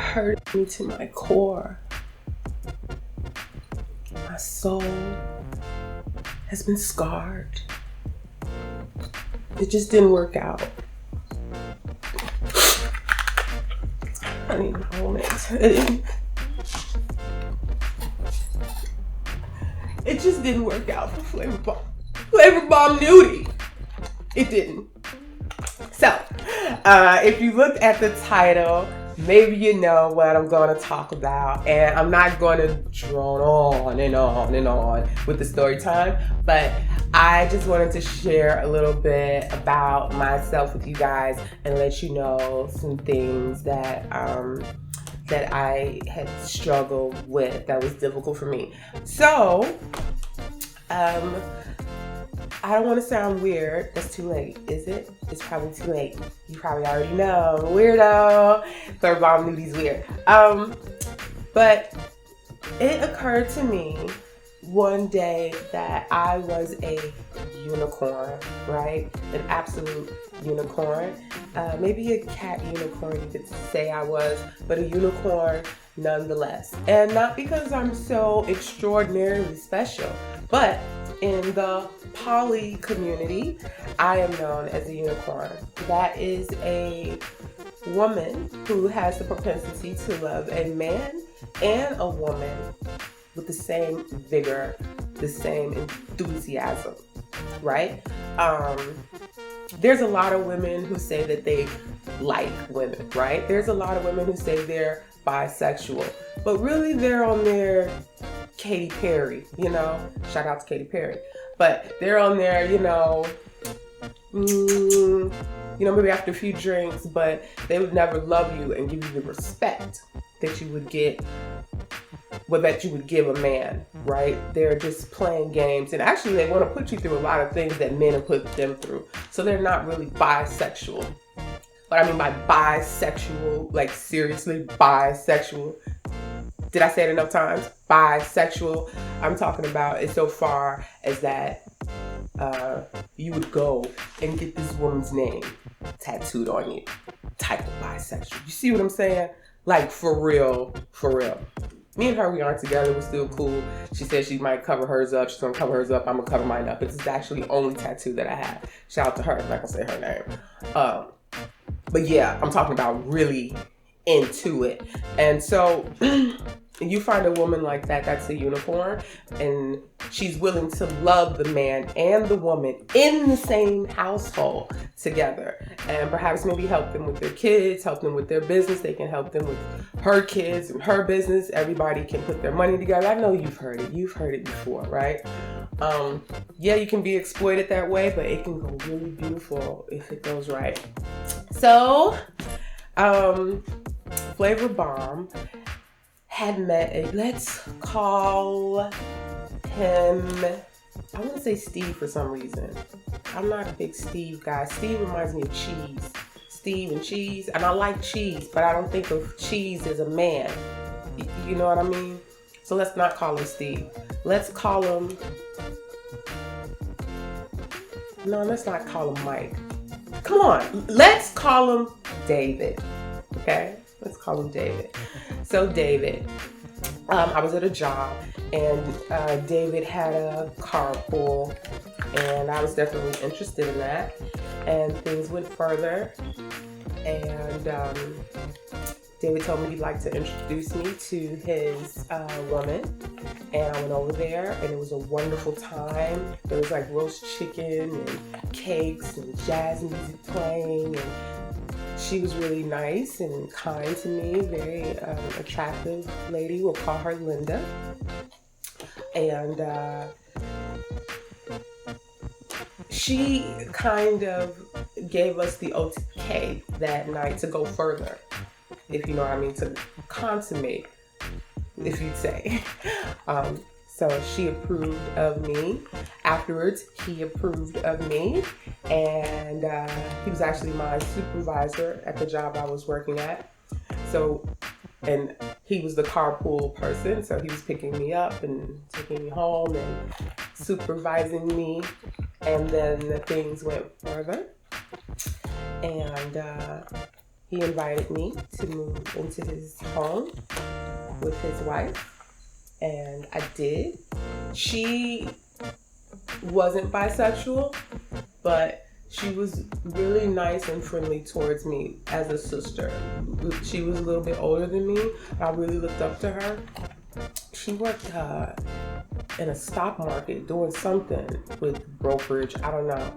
hurt me to my core. My soul has been scarred. It just didn't work out. I need a moment. It just didn't work out for Flavorbomb. Flavorbomb Nudie. It didn't. So, if you look at the title, maybe you know what I'm going to talk about. And I'm not going to drone on and on and on with the story time, but I just wanted to share a little bit about myself with you guys and let you know some things that I had struggled with that was difficult for me. So, I don't want to sound weird. That's too late, is it? It's probably too late. You probably already know. Weirdo. Flavorbomb Nudie's weird. But it occurred to me one day that I was a unicorn, right? An absolute unicorn. Maybe a cat unicorn, you could say I was, but a unicorn nonetheless. And not because I'm so extraordinarily special, but in the poly community, I am known as a unicorn. That is a woman who has the propensity to love a man and a woman with the same vigor, the same enthusiasm, right? There's a lot of women who say that they like women, right? There's a lot of women who say they're bisexual, but really they're on their Katy Perry, you know? Shout out to Katy Perry. But they're on there, maybe after a few drinks, but they would never love you and give you the respect that you would get, that you would give a man, right? They're just playing games. And actually, they want to put you through a lot of things that men have put them through. So they're not really bisexual. What I mean by bisexual, like seriously bisexual. Did I say it enough times? Bisexual. I'm talking about it so far as that you would go and get this woman's name tattooed on you. Type of bisexual. You see what I'm saying? Like for real, for real. Me and her, we aren't together. We're still cool. She said she might cover hers up. She's going to cover hers up. I'm going to cover mine up. It's actually the only tattoo that I have. Shout out to her. I'm not going to say her name. But yeah, I'm talking about really into it. And so you find a woman like that, that's a unicorn, and she's willing to love the man and the woman in the same household together, and perhaps maybe help them with their kids, help them with their business. They can help them with her kids and her business. Everybody can put their money together. I know you've heard it. You've heard it before, right? Yeah, you can be exploited that way, but it can go really beautiful if it goes right. So, Flavorbomb had met let's call him, I want to say Steve for some reason. I'm not a big Steve guy. Steve reminds me of cheese. Steve and cheese. And I like cheese, but I don't think of cheese as a man. You know what I mean? So let's not call him Steve. Let's call him, no, let's not call him Mike. Come on, let's call him David. Okay? Let's call him David. So David, I was at a job, and David had a carpool, and I was definitely interested in that. And things went further, and David told me he'd like to introduce me to his woman, and I went over there, and it was a wonderful time. There was like roast chicken and cakes and jazz music playing, and she was really nice and kind to me, very attractive lady. We'll call her Linda. And she kind of gave us the okay that night to go further, if you know what I mean, to consummate, if you'd say. So she approved of me. Afterwards, he approved of me. And he was actually my supervisor at the job I was working at. So, and he was the carpool person. So he was picking me up and taking me home and supervising me. And then the things went further. And he invited me to move into his home with his wife, and I did. She wasn't bisexual, but she was really nice and friendly towards me as a sister. She was a little bit older than me. I really looked up to her. She worked in a stock market doing something with brokerage. I don't know.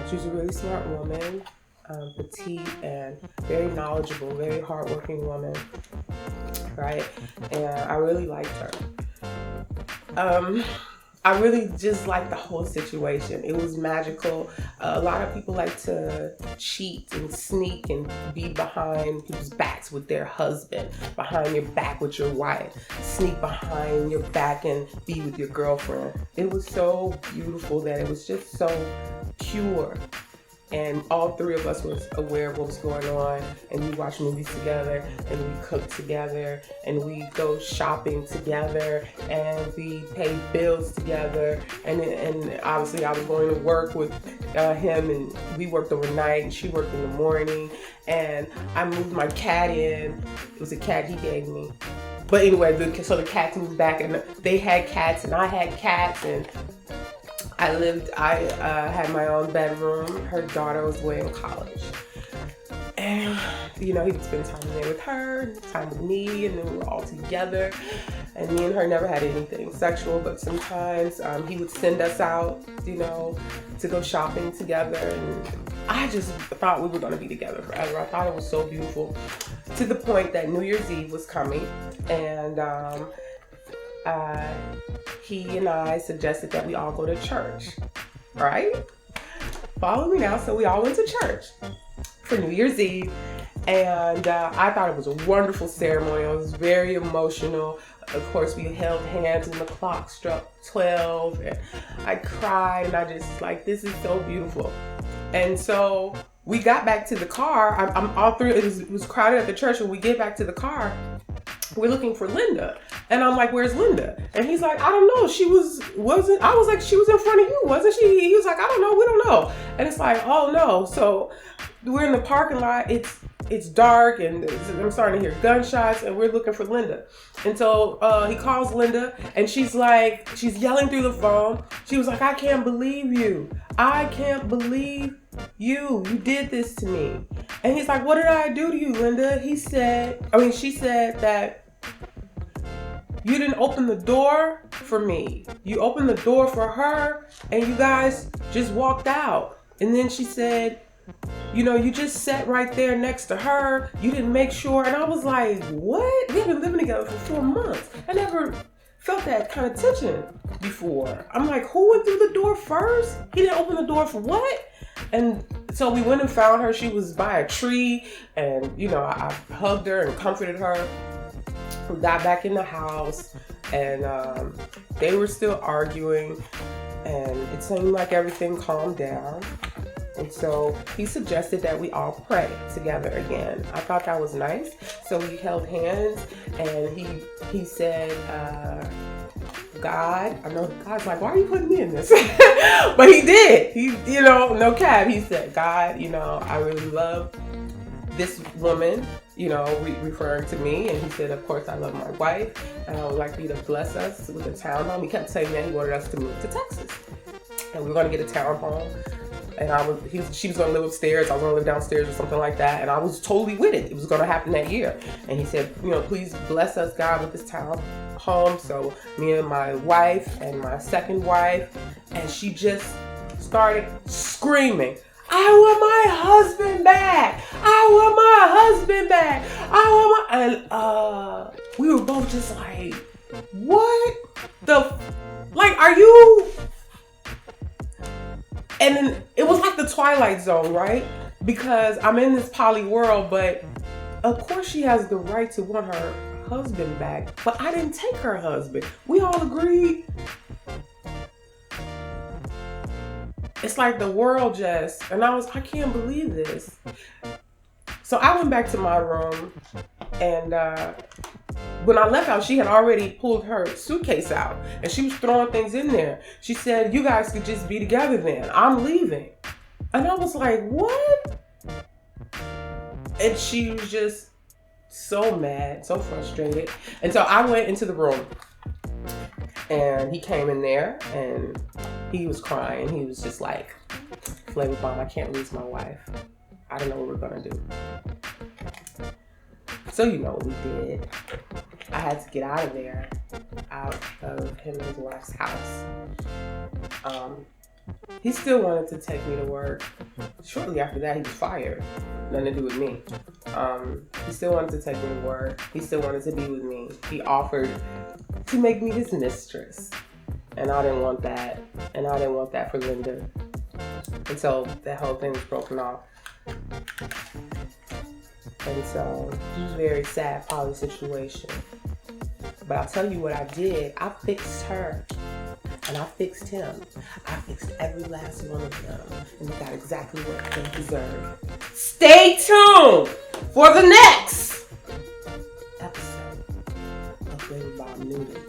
She was a really smart woman, petite and very knowledgeable, very hardworking woman, right? And I really liked her. I really just liked the whole situation. It was magical. A lot of people like to cheat and sneak and be behind people's backs with their husband, behind your back with your wife, sneak behind your back and be with your girlfriend. It was so beautiful that it was just so pure. And all three of us was aware of what was going on, and we watched movies together, and we cooked together, and we go shopping together, and we paid bills together, and obviously I was going to work with him, and we worked overnight, and she worked in the morning, and I moved my cat in. It was a cat he gave me. But anyway, so the cats moved back, and they had cats, and I had cats, and I had my own bedroom. Her daughter was away in college. And, he would spend time there with her, time with me, and then we were all together. And me and her never had anything sexual, but sometimes he would send us out, to go shopping together. And I just thought we were going to be together forever. I thought it was so beautiful. To the point that New Year's Eve was coming, and he and I suggested that we all go to church, right? Follow me now. So we all went to church for New Year's Eve, and I thought it was a wonderful ceremony. It was very emotional. Of course, we held hands and the clock struck 12, and I cried, and I just this is so beautiful. And so we got back to the car. I'm all through. It was crowded at the church. When we get back to the car, we're looking for Linda. And I'm like, where's Linda? And he's like, I don't know. I was like, she was in front of you, wasn't she? He was like, I don't know. We don't know. And it's like, oh no. So we're in the parking lot. It's dark, and I'm starting to hear gunshots, and we're looking for Linda. And so he calls Linda, and she's yelling through the phone. She was like, I can't believe you. I can't believe you did this to me. And he's like, what did I do to you, Linda? She said that you didn't open the door for me. You opened the door for her, and you guys just walked out. And then she said, you just sat right there next to her. You didn't make sure. And I was like, what? We've been living together for 4 months. I never felt that kind of tension before. I'm like, who went through the door first? He didn't open the door for what? And so we went and found her. She was by a tree, and I hugged her and comforted her. We got back in the house, and they were still arguing, and it seemed like everything calmed down. And so he suggested that we all pray together again. I thought that was nice. So we held hands, and he said, God, I know God's like, why are you putting me in this? But he did. No cap. He said, God, I really love this woman, referring to me. And he said, of course, I love my wife, and I would like you to bless us with a townhome. He kept saying that he wanted us to move to Texas, and we were going to get a townhome. And she was going to live upstairs. I was going to live downstairs or something like that. And I was totally with it. It was going to happen that year. And he said, please bless us, God, with this town home. So me and my wife and my second wife, and she just started screaming, I want my husband back. I want my husband back. And we were both just like, what are you? And then it was like the Twilight Zone, right? Because I'm in this poly world, but of course she has the right to want her husband back. But I didn't take her husband. We all agreed. It's like the world and I can't believe this. So I went back to my room, and when I left out, she had already pulled her suitcase out, and she was throwing things in there. She said, you guys could just be together then. I'm leaving. And I was like, what? And she was just so mad, so frustrated. And so I went into the room and he came in there and he was crying. He was just like, Flavorbomb, I can't lose my wife. I don't know what we're gonna do. So you know what we did. I had to get out of there, out of him and his wife's house. He still wanted to take me to work. Shortly after that, he was fired. Nothing to do with me. He still wanted to take me to work. He still wanted to be with me. He offered to make me his mistress. And I didn't want that. And I didn't want that for Linda. And so that whole thing was broken off. And so it was a very sad poly situation. But I'll tell you what I did. I fixed her. And I fixed him. I fixed every last one of them. And they got exactly what they deserve. Stay tuned for the next episode of Flavorbomb Nudie.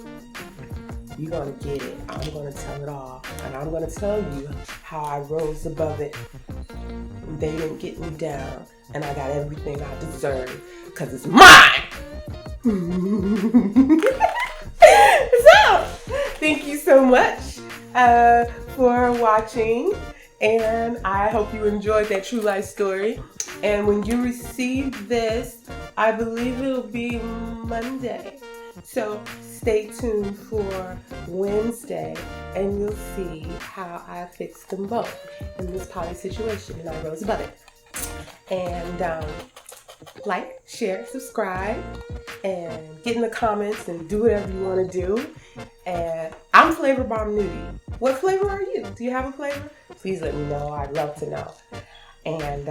You're going to get it. I'm going to tell it all. And I'm going to tell you how I rose above it. They didn't get me down. And I got everything I deserve. Because it's mine! So, thank you so much for watching. And I hope you enjoyed that true life story. And when you receive this, I believe it'll be Monday. So stay tuned for Wednesday and you'll see how I fixed them both in this poly situation and I rose above it. And like, share, subscribe, and get in the comments and do whatever you want to do. And I'm Flavorbomb Nudie. What flavor are you? Do you have a flavor? Please let me know. I'd love to know. And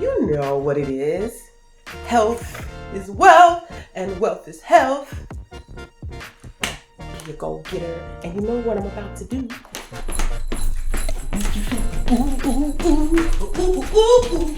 you know what it is. Health is wealth, and wealth is health. Be a go-getter. And you know what I'm about to do. Ooh, ooh, ooh, ooh, ooh, ooh, ooh, ooh.